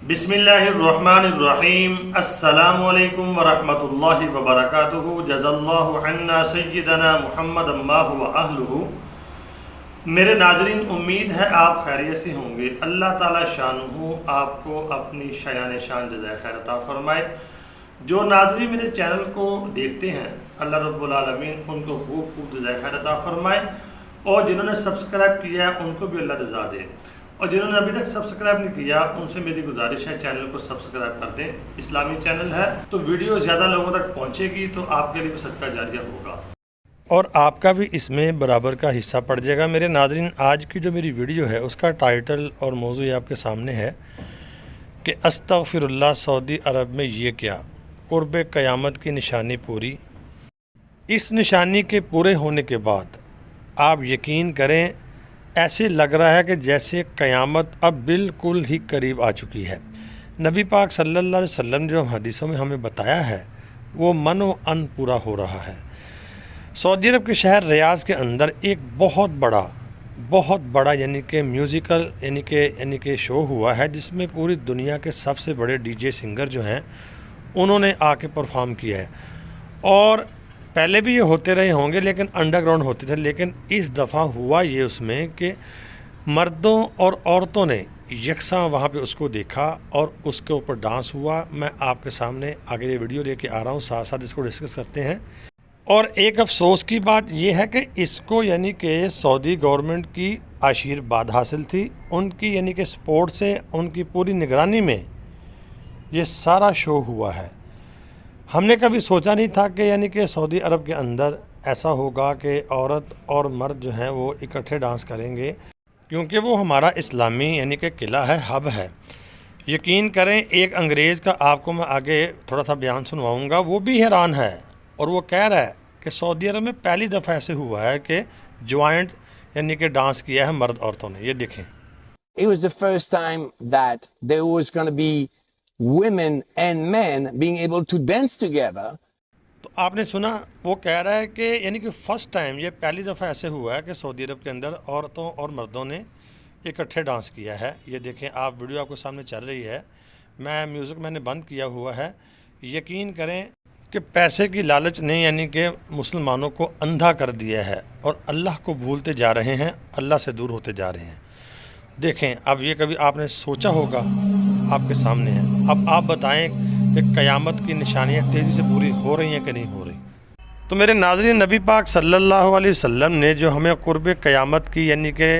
बिस्मिल्लाहिर्रहमानिर्रहीम। अस्सलामु अलैकुम वरहमतुल्लाहि वबरकातुहू। जज़ल्लाहु अन्ना सय्यदना मुहम्मद अम्मा हुवा अहलुहू। मेरे नाजरीन, उम्मीद है आप खैरियत से होंगे। अल्लाह ताला शानुहु आपको अपनी शायान शान जज़ाए खैर अता फरमाए। जो नाजरीन मेरे चैनल को देखते हैं, अल्लाह रब्बुल आलमीन उनको खूब खूब जज़ाए खैर अता फरमाए, और जिन्होंने सब्सक्राइब किया है उनको भी अल्लाह जज़ा दे, और जिन्होंने अभी तक सब्सक्राइब नहीं किया उनसे मेरी गुजारिश है चैनल को सब्सक्राइब कर दें। इस्लामी चैनल है तो वीडियो ज़्यादा लोगों तक पहुंचेगी तो आपके लिए भी सदका जारिया होगा और आपका भी इसमें बराबर का हिस्सा पड़ जाएगा। मेरे नाज़रीन, आज की जो मेरी वीडियो है उसका टाइटल और मौजू आपके सामने है कि अस्तगफिरुल्लाह, सऊदी अरब में ये क्या, कुर्ब क़यामत की निशानी पूरी। इस निशानी के पूरे होने के बाद आप यकीन करें, ऐसे लग रहा है कि जैसे क़यामत अब बिल्कुल ही करीब आ चुकी है। नबी पाक सल्लल्लाहु अलैहि वसल्लम जो हदीसों में हमें बताया है वो मनो अन पूरा हो रहा है। सऊदी अरब के शहर रियाज़ के अंदर एक बहुत बड़ा यानी कि म्यूज़िकल यानी कि शो हुआ है, जिसमें पूरी दुनिया के सबसे बड़े डीजे सिंगर जो हैं उन्होंने आके परफॉर्म किया है। और पहले भी ये होते रहे होंगे लेकिन अंडरग्राउंड होते थे, लेकिन इस दफ़ा हुआ ये उसमें कि मर्दों और औरतों ने यकसां वहाँ पे उसको देखा और उसके ऊपर डांस हुआ। मैं आपके सामने आगे ये वीडियो लेके आ रहा हूँ, साथ साथ इसको डिस्कस करते हैं। और एक अफसोस की बात यह है कि इसको यानी कि सऊदी गवर्नमेंट की आशीर्वाद हासिल थी, उनकी यानी कि सपोर्ट से, उनकी पूरी निगरानी में ये सारा शो हुआ है। हमने कभी सोचा नहीं था कि यानी कि सऊदी अरब के अंदर ऐसा होगा कि औरत और मर्द जो हैं वो इकट्ठे डांस करेंगे, क्योंकि वो हमारा इस्लामी यानी कि किला है, हब है। यकीन करें, एक अंग्रेज़ का आपको मैं आगे थोड़ा सा बयान सुनवाऊंगा, वो भी हैरान है और वो कह रहा है कि सऊदी अरब में पहली दफ़ा ऐसे हुआ है कि ज्वाइंट यानी कि डांस किया है मर्द औरतों ने। ये देखें, It was the first time that there was going to be women and men being able to dance together. तो आपने सुना, वो कह रहा है कि यानी कि फ़र्स्ट टाइम, ये पहली दफ़ा ऐसे हुआ है कि सऊदी अरब के अंदर औरतों और मर्दों ने इकट्ठे डांस किया है। ये देखें आप, वीडियो आपके सामने चल रही है, मैं म्यूज़िक मैंने बंद किया हुआ है। यकीन करें कि पैसे की लालच ने यानी कि मुसलमानों को अंधा कर दिया है और अल्लाह को भूलते जा रहे हैं, अल्लाह से दूर होते जा रहे हैं। देखें, अब ये कभी आपने सोचा होगा, आपके सामने है। अब आप बताएं कि क़यामत की निशानियाँ तेज़ी से पूरी हो रही हैं कि नहीं हो रही। तो मेरे नाज़रीन, नबी पाक सल्लल्लाहु अलैहि वसल्लम ने जो हमें कुर्ब क़यामत की यानी कि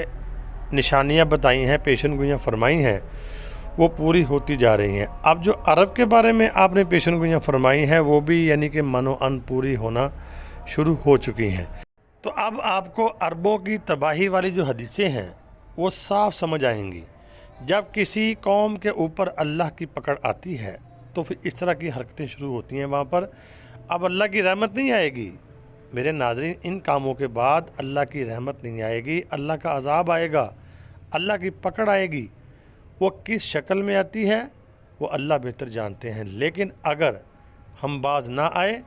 निशानियाँ बताई हैं, पेशन गोइयाँ फरमाई हैं, वो पूरी होती जा रही हैं। अब जो अरब के बारे में आपने पेशन गोइयाँ फरमाई हैं वो भी यानी कि मनो अन पूरी होना शुरू हो चुकी हैं। तो अब आपको अरबों की तबाही वाली जो हदीसें हैं वो साफ समझ आएंगी। जब किसी कौम के ऊपर अल्लाह की पकड़ आती है तो फिर इस तरह की हरकतें शुरू होती हैं वहाँ पर। अब अल्लाह की रहमत नहीं आएगी मेरे नाज़रीन, इन कामों के बाद अल्लाह की रहमत नहीं आएगी, अल्लाह का अज़ाब आएगा, अल्लाह की पकड़ आएगी। वो किस शक्ल में आती है वो अल्लाह बेहतर जानते हैं, लेकिन अगर हम बाज ना आए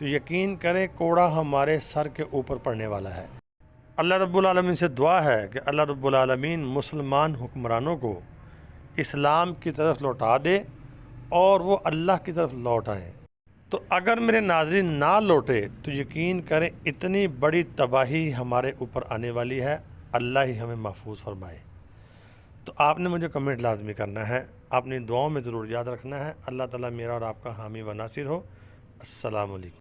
तो यकीन करें कोड़ा हमारे सर के ऊपर पड़ने वाला है। अल्लाह रब्बुल आलमीन से दुआ है कि अल्लाह रब्बुल आलमीन मुसलमान हुक्मरानों को इस्लाम की तरफ लौटा दे और वो अल्लाह की तरफ लौट आएँ। तो अगर मेरे नाज़रीन ना लौटे तो यकीन करें इतनी बड़ी तबाही हमारे ऊपर आने वाली है, अल्लाह ही हमें महफूज फरमाए। तो आपने मुझे कमेंट लाजमी करना है, अपनी दुआओं में ज़रूर याद रखना है। अल्लाह ताला मेरा और आपका हामी व नासिर हो। अस्सलामु अलैकुम।